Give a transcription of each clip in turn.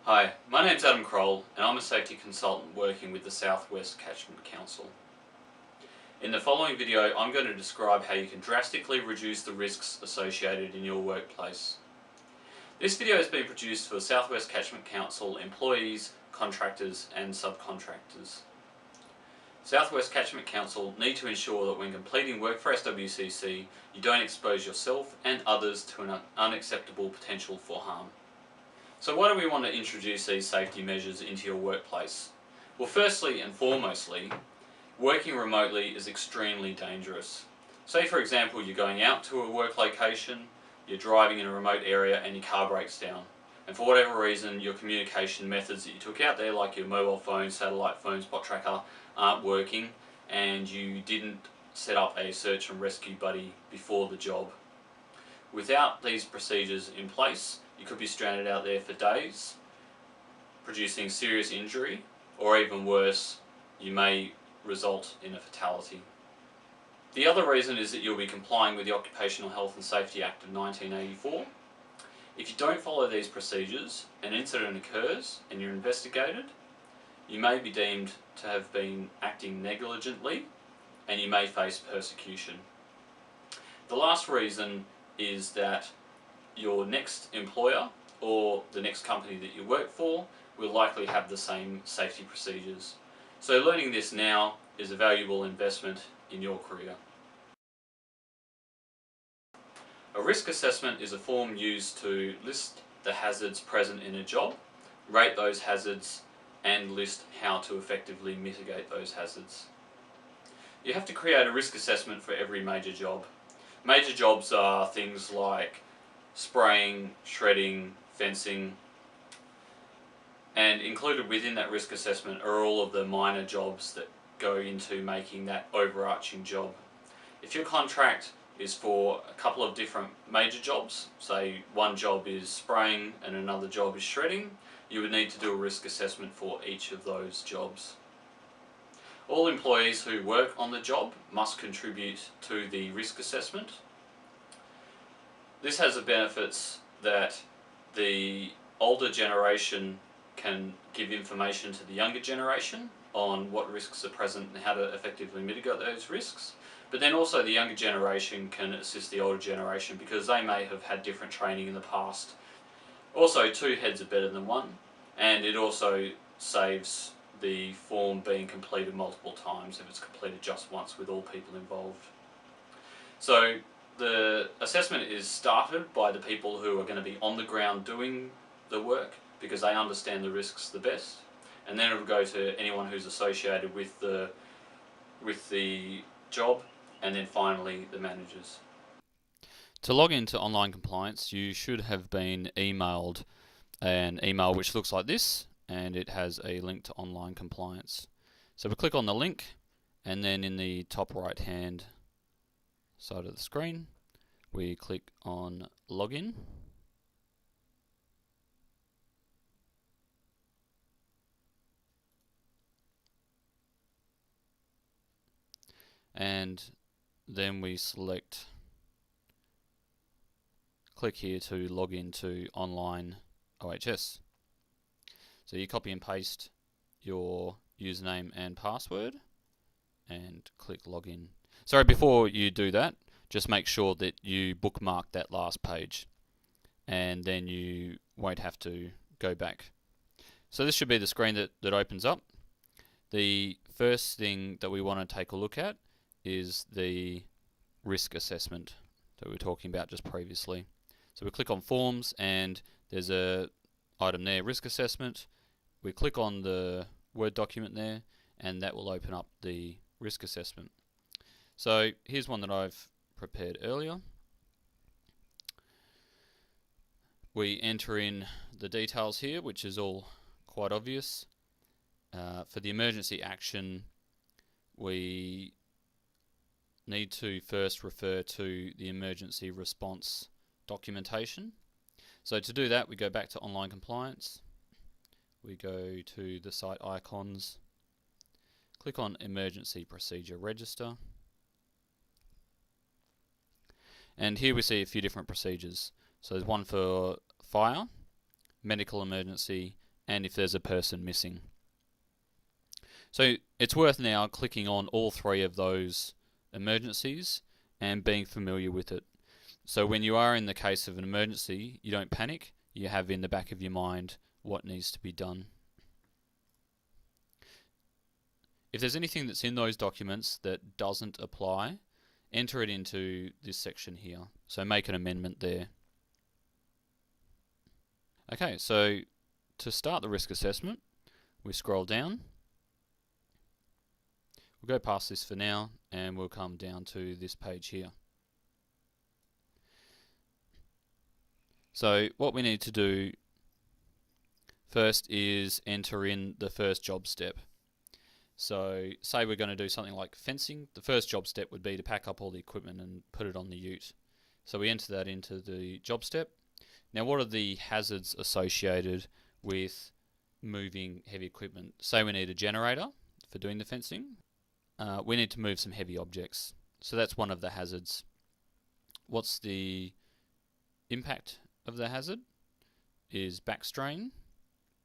Hi, my name's Adam Kroll and I'm a safety consultant working with the Southwest Catchment Council. In the following video I'm going to describe how you can drastically reduce the risks associated in your workplace. This video has been produced for Southwest Catchment Council employees, contractors and subcontractors. Southwest Catchment Council need to ensure that when completing work for SWCC you don't expose yourself and others to an unacceptable potential for harm. So why do we want to introduce these safety measures into your workplace? Well, firstly and foremostly, working remotely is extremely dangerous. Say for example you're going out to a work location, you're driving in a remote area and your car breaks down. And for whatever reason your communication methods that you took out there, like your mobile phone, satellite phone, spot tracker, aren't working and you didn't set up a search and rescue buddy before the job. Without these procedures in place, you could be stranded out there for days, producing serious injury, or even worse, you may result in a fatality. The other reason is that you'll be complying with the Occupational Health and Safety Act of 1984. If you don't follow these procedures, an incident occurs and you're investigated, you may be deemed to have been acting negligently and you may face persecution. The last reason is that your next employer or the next company that you work for will likely have the same safety procedures. So learning this now is a valuable investment in your career. A risk assessment is a form used to list the hazards present in a job, rate those hazards and list how to effectively mitigate those hazards. You have to create a risk assessment for every major job. Major jobs are things like spraying, shredding, fencing, and included within that risk assessment are all of the minor jobs that go into making that overarching job. If your contract is for a couple of different major jobs, say one job is spraying and another job is shredding, you would need to do a risk assessment for each of those jobs. All employees who work on the job must contribute to the risk assessment. This has the benefits that the older generation can give information to the younger generation on what risks are present and how to effectively mitigate those risks. But then also the younger generation can assist the older generation because they may have had different training in the past. Also, two heads are better than one, and it also saves the form being completed multiple times if it's completed just once with all people involved. So the assessment is started by the people who are going to be on the ground doing the work because they understand the risks the best, and then it will go to anyone who's associated with the job, and then finally the managers. To log into online compliance, you should have been emailed an email which looks like this, and it has a link to online compliance. So we click on the link, and then in the top right hand side of the screen we click on login, and then we click here to log into online OHS. So you copy and paste your username and password and click login. Sorry, before you do that, just make sure that you bookmark that last page and then you won't have to go back. So this should be the screen that opens up. The first thing that we want to take a look at is the risk assessment that we were talking about just previously. So we click on forms and there's a item there, risk assessment. We click on the Word document there and that will open up the risk assessment. So here's one that I've prepared earlier. We enter in the details here, which is all quite obvious. For the emergency action, we need to first refer to the emergency response documentation. So to do that, we go back to online compliance. We go to the site icons, click on emergency procedure register, and here we see a few different procedures. So there's one for fire, medical emergency and if there's a person missing. So it's worth now clicking on all three of those emergencies and being familiar with it. So when you are in the case of an emergency, you don't panic, you have in the back of your mind what needs to be done. If there's anything that's in those documents that doesn't apply, enter it into this section here. So make an amendment there. Okay, so to start the risk assessment, we scroll down. We'll go past this for now and we'll come down to this page here. So what we need to do first is enter in the first job step. So say we're going to do something like fencing. The first job step would be to pack up all the equipment and put it on the ute. So we enter that into the job step. Now what are the hazards associated with moving heavy equipment? Say we need a generator for doing the fencing. We need to move some heavy objects. So that's one of the hazards. What's the impact of the hazard? Is back strain,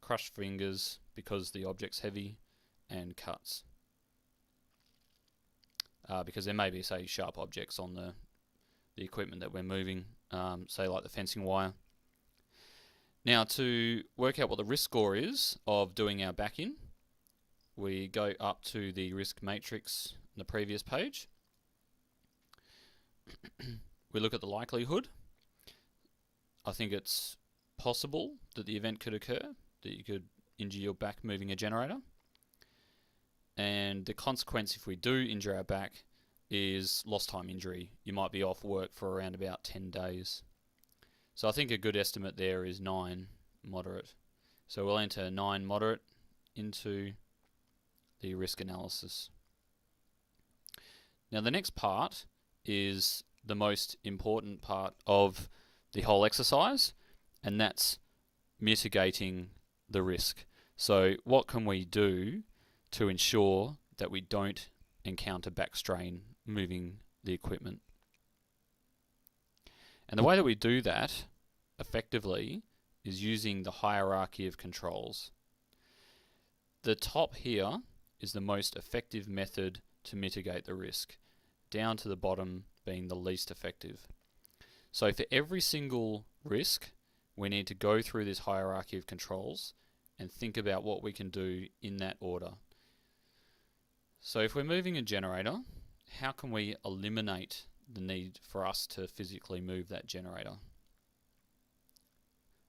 crushed fingers because the object's heavy, and cuts. Because there may be, say, sharp objects on the equipment that we're moving, say like the fencing wire. Now to work out what the risk score is of doing our back-in, we go up to the risk matrix on the previous page. We look at the likelihood. I think it's possible that the event could occur, that you could injure your back moving a generator. And the consequence if we do injure our back is lost time injury. You might be off work for around about 10 days. So I think a good estimate there is 9 moderate. So we'll enter 9 moderate into the risk analysis. Now the next part is the most important part of the whole exercise, and that's mitigating the risk. So what can we do to ensure that we don't encounter back strain moving the equipment? And the way that we do that effectively is using the hierarchy of controls. The top here is the most effective method to mitigate the risk, down to the bottom being the least effective. So for every single risk, we need to go through this hierarchy of controls and think about what we can do in that order. So if we're moving a generator, how can we eliminate the need for us to physically move that generator?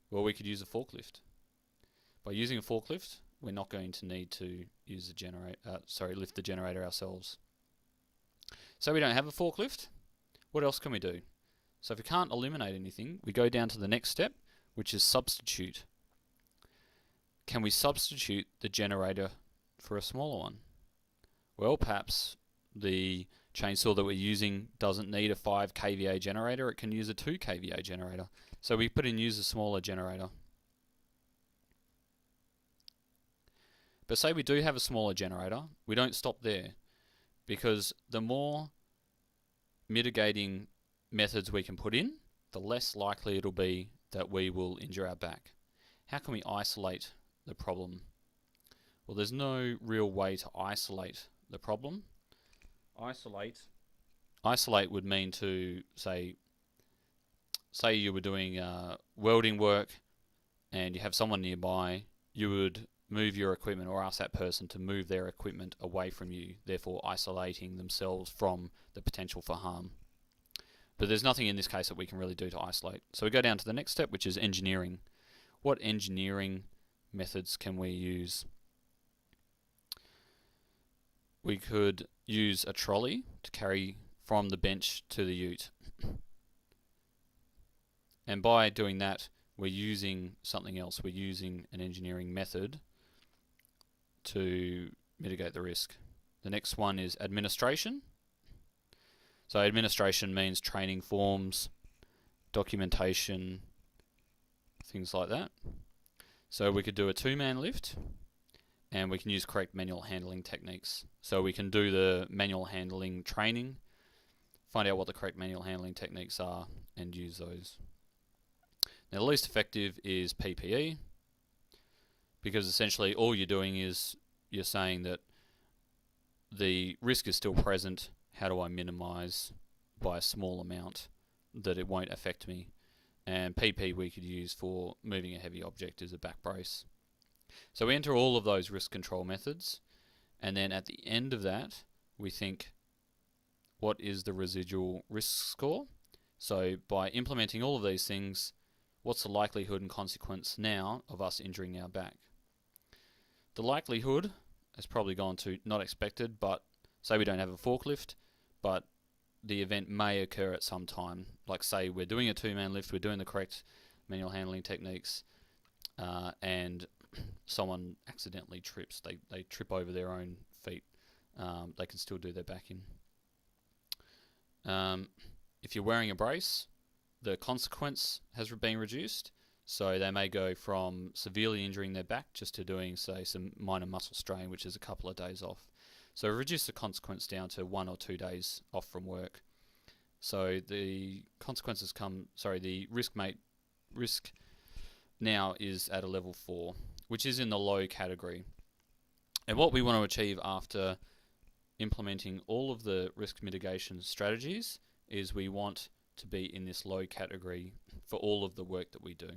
Well, we could use a forklift. By using a forklift, we're not going to need to use the lift the generator ourselves. So we don't have a forklift. What else can we do? So if we can't eliminate anything, we go down to the next step, which is substitute. Can we substitute the generator for a smaller one? Well, perhaps the chainsaw that we're using doesn't need a 5 kVA generator, it can use a 2 kVA generator. So we put in use a smaller generator. But say we do have a smaller generator, we don't stop there, because the more mitigating methods we can put in, the less likely it'll be that we will injure our back. How can we isolate the problem? Well, there's no real way to isolate the problem. Isolate would mean to say you were doing welding work and you have someone nearby, you would move your equipment or ask that person to move their equipment away from you, therefore isolating themselves from the potential for harm. But there's nothing in this case that we can really do to isolate. So we go down to the next step, which is engineering. What engineering methods can we use? We could use a trolley to carry from the bench to the ute. And by doing that, we're using something else. We're using an engineering method to mitigate the risk. The next one is administration. So administration means training forms, documentation, things like that. So we could do a 2-man lift, and we can use correct manual handling techniques. So we can do the manual handling training, find out what the correct manual handling techniques are, and use those. Now the least effective is PPE. because essentially all you're doing is you're saying that the risk is still present. How do I minimize by a small amount that it won't affect me? And PP we could use for moving a heavy object as a back brace. So we enter all of those risk control methods, and then at the end of that we think, what is the residual risk score? So by implementing all of these things, what's the likelihood and consequence now of us injuring our back? The likelihood has probably gone to not expected, but say we don't have a forklift, but the event may occur at some time. Like say we're doing a two-man lift, we're doing the correct manual handling techniques, and someone accidentally trips. They trip over their own feet. They can still do their back in. If you're wearing a brace, the consequence has been reduced. So they may go from severely injuring their back just to doing, say, some minor muscle strain, which is a couple of days off. So reduce the consequence down to 1 or 2 days off from work. So the consequences the risk now is at a level 4, which is in the low category. And what we want to achieve after implementing all of the risk mitigation strategies is we want to be in this low category for all of the work that we do.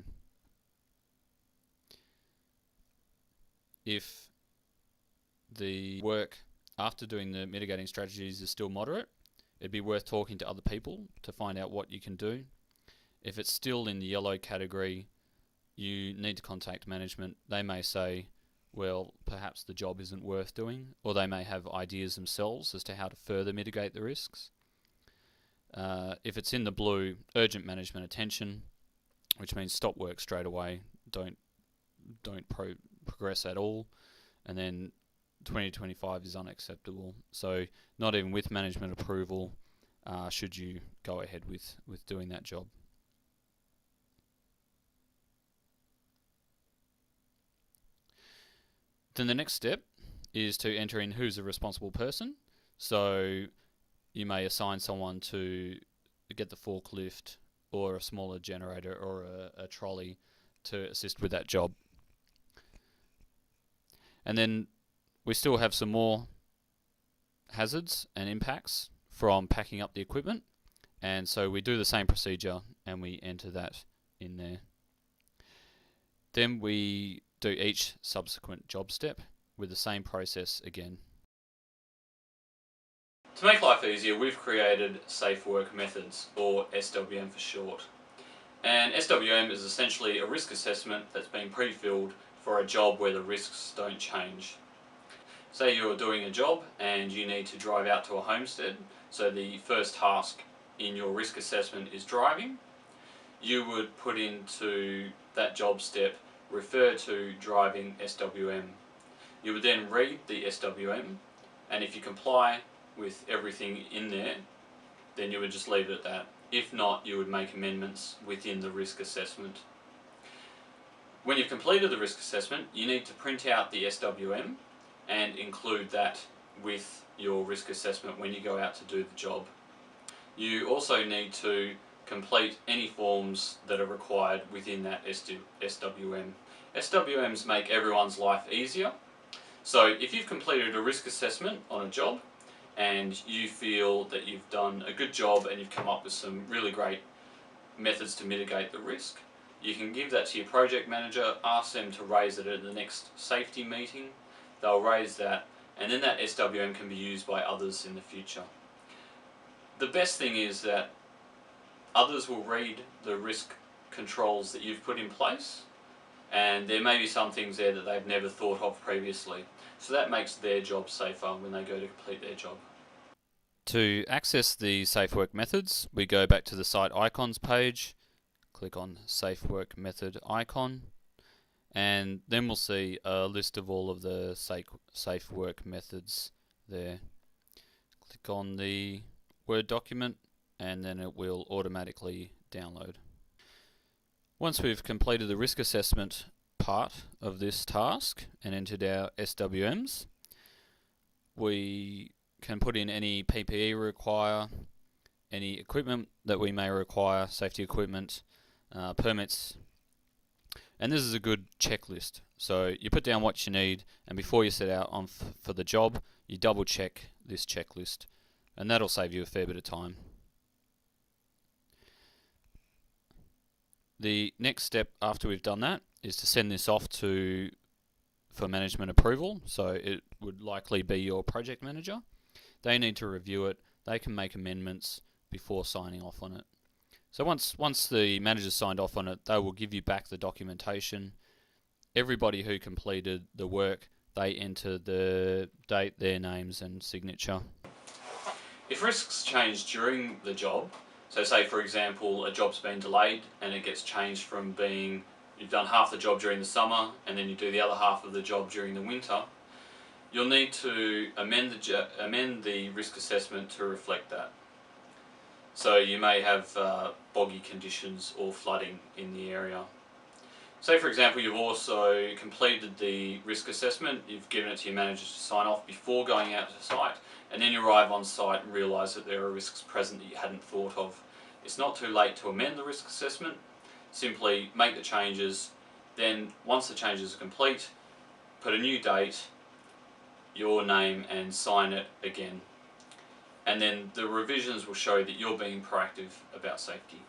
If the work after doing the mitigating strategies is still moderate, it'd be worth talking to other people to find out what you can do. If it's still in the yellow category, you need to contact management. They may say, well, perhaps the job isn't worth doing, or they may have ideas themselves as to how to further mitigate the risks. If it's in the blue, urgent management attention, which means stop work straight away, don't progress at all, and then 2025 is unacceptable. So not even with management approval should you go ahead with doing that job. Then the next step is to enter in who's the responsible person. So you may assign someone to get the forklift or a smaller generator or a trolley to assist with that job. And then we still have some more hazards and impacts from packing up the equipment, and so we do the same procedure and we enter that in there. Then we do each subsequent job step with the same process again. To make life easier, we've created Safe Work Methods, or SWM for short. And SWM is essentially a risk assessment that's been pre-filled for a job where the risks don't change. Say you're doing a job and you need to drive out to a homestead, so the first task in your risk assessment is driving. You would put into that job step, refer to driving SWM. You would then read the SWM, and if you comply with everything in there, then you would just leave it at that. If not, you would make amendments within the risk assessment. When you've completed the risk assessment, you need to print out the SWM and include that with your risk assessment when you go out to do the job. You also need to complete any forms that are required within that SWM. SWMs make everyone's life easier. So if you've completed a risk assessment on a job and you feel that you've done a good job and you've come up with some really great methods to mitigate the risk, you can give that to your project manager, ask them to raise it at the next safety meeting. They'll raise that, and then that SWM can be used by others in the future. The best thing is that others will read the risk controls that you've put in place, and there may be some things there that they've never thought of previously. So that makes their job safer when they go to complete their job. To access the Safe Work Methods, we go back to the Site Icons page, click on Safe Work Method icon, and then we'll see a list of all of the Safe Work Methods there. Click on the Word document and then it will automatically download. Once we've completed the risk assessment part of this task and entered our SWMs, we can put in any PPE we require, any equipment that we may require, safety equipment, permits, and this is a good checklist So you put down what you need, and before you set out on for the job, you double check this checklist, and that'll save you a fair bit of time. The next step after we've done that is to send this off for management approval. So it would likely be your project manager. They need to review it. They can make amendments before signing off on it. So once the manager's signed off on it, they will give you back the documentation. Everybody who completed the work, they enter the date, their names and signature. If risks change during the job, so say for example a job's been delayed and it gets changed from being you've done half the job during the summer and then you do the other half of the job during the winter, you'll need to amend the risk assessment to reflect that. So you may have boggy conditions or flooding in the area. Say for example you've also completed the risk assessment, you've given it to your manager to sign off before going out to site, and then you arrive on site and realise that there are risks present that you hadn't thought of. It's not too late to amend the risk assessment. Simply make the changes, then once the changes are complete, put a new date, your name and sign it again. And then the revisions will show that you're being proactive about safety.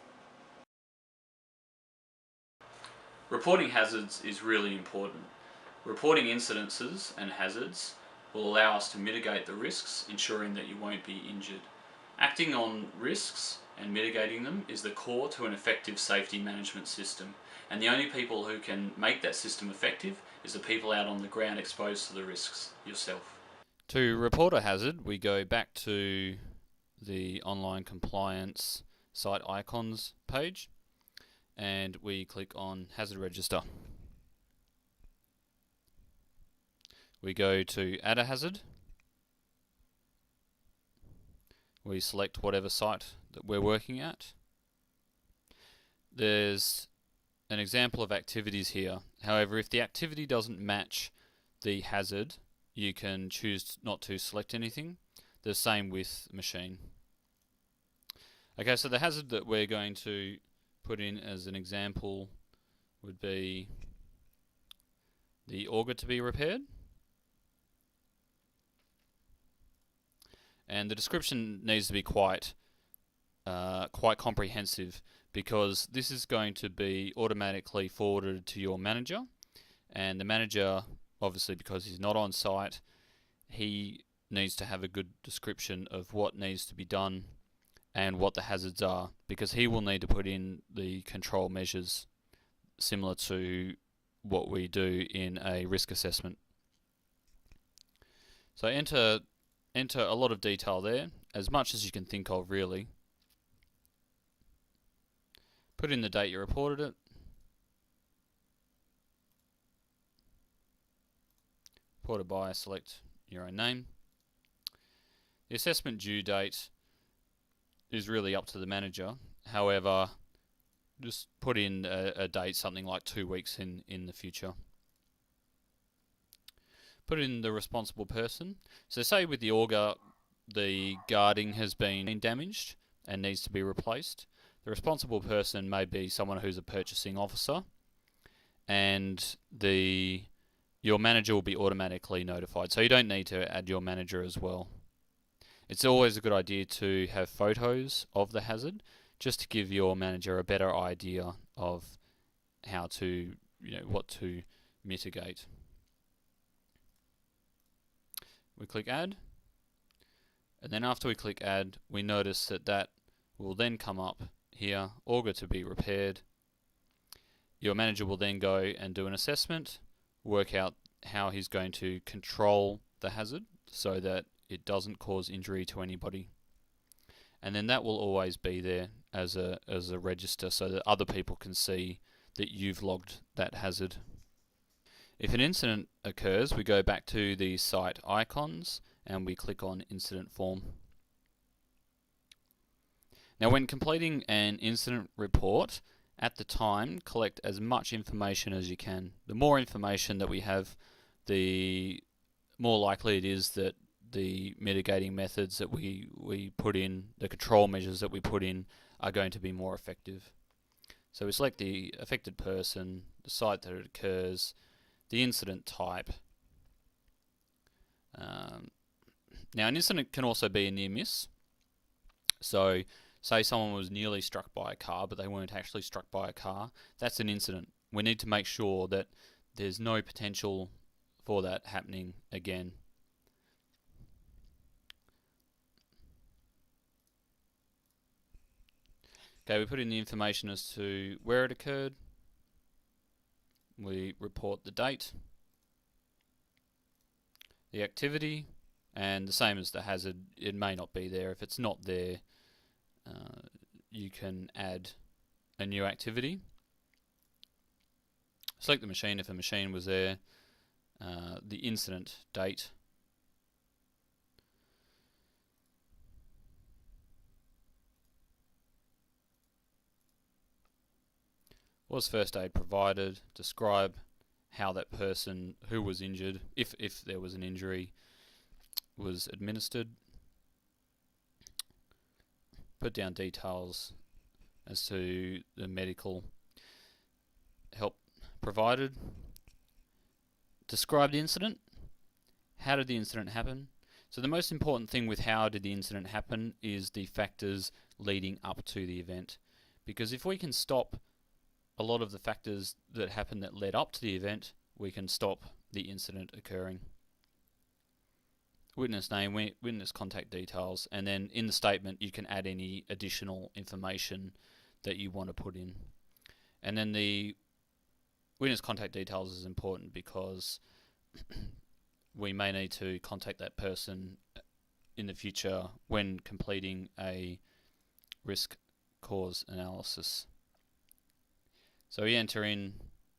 Reporting hazards is really important. Reporting incidences and hazards will allow us to mitigate the risks, ensuring that you won't be injured. Acting on risks and mitigating them is the core to an effective safety management system, and the only people who can make that system effective is the people out on the ground exposed to the risks, yourself. To report a hazard, we go back to the online compliance site icons page and we click on Hazard Register. We go to Add a Hazard. We select whatever site that we're working at. There's an example of activities here. However, if the activity doesn't match the hazard, you can choose not to select anything. The same with machine. Okay, so the hazard that we're going to put in as an example would be the auger to be repaired. And the description needs to be quite comprehensive, because this is going to be automatically forwarded to your manager, and the manager, obviously because he's not on site, he needs to have a good description of what needs to be done and what the hazards are, because he will need to put in the control measures similar to what we do in a risk assessment. So enter a lot of detail there, as much as you can think of really. Put in the date you reported it. Reported by, select your own name. The assessment due date is really up to the manager. However, just put in a date, something like 2 weeks in the future. Put in the responsible person. So say with the auger, the guarding has been damaged and needs to be replaced. The responsible person may be someone who's a purchasing officer, and your manager will be automatically notified. So you don't need to add your manager as well. It's always a good idea to have photos of the hazard, just to give your manager a better idea of how to, what to mitigate. We click Add, and then after we click Add, we notice that will then come up here, auger to be repaired. Your manager will then go and do an assessment, work out how he's going to control the hazard so that it doesn't cause injury to anybody. And then that will always be there as a register so that other people can see that you've logged that hazard. If an incident occurs, we go back to the site icons and we click on Incident Form. Now, when completing an incident report, at the time, collect as much information as you can. The more information that we have, the more likely it is that the mitigating methods that we put in, the control measures that we put in, are going to be more effective. So we select the affected person, the site that it occurs, the incident type. Now, an incident can also be a near miss. So, say someone was nearly struck by a car, but they weren't actually struck by a car. That's an incident. We need to make sure that there's no potential for that happening again. Okay, we put in the information as to where it occurred. We report the date, the activity, and the same as the hazard, it may not be there. If it's not there, you can add a new activity. Select the machine if a machine was there, the incident date, was first aid provided, describe how that person who was injured, if there was an injury, was administered, put down details as to the medical help provided, describe the incident, how did the incident happen. So the most important thing with how did the incident happen is the factors leading up to the event, because if we can stop a lot of the factors that happened that led up to the event, we can stop the incident occurring. Witness name, witness contact details, and then in the statement you can add any additional information that you want to put in. And then the witness contact details is important because we may need to contact that person in the future when completing a risk cause analysis. So we enter in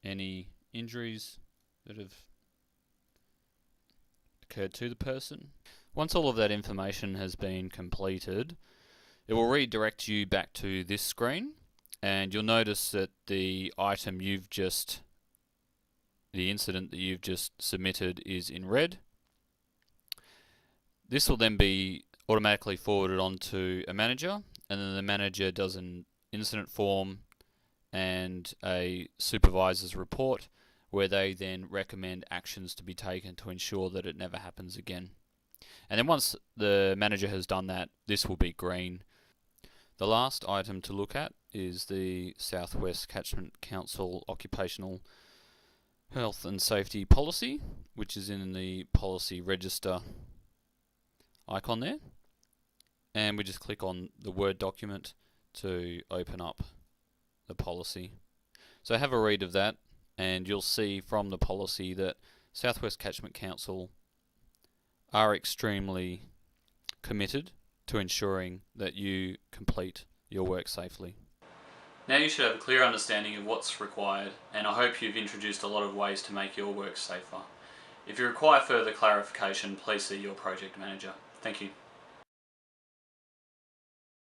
any injuries that have occurred to the person. Once all of that information has been completed, it will redirect you back to this screen, and you'll notice that the incident that you've just submitted is in red. This will then be automatically forwarded on to a manager, and then the manager does an incident form and a supervisor's report where they then recommend actions to be taken to ensure that it never happens again. And then once the manager has done that, this will be green. The last item to look at is the South West Catchment Council Occupational Health and Safety Policy, which is in the Policy Register icon there. And we just click on the Word document to open up the policy. So have a read of that, and you'll see from the policy that South West Catchment Council are extremely committed to ensuring that you complete your work safely. Now you should have a clear understanding of what's required, and I hope you've introduced a lot of ways to make your work safer. If you require further clarification, please see your project manager. Thank you.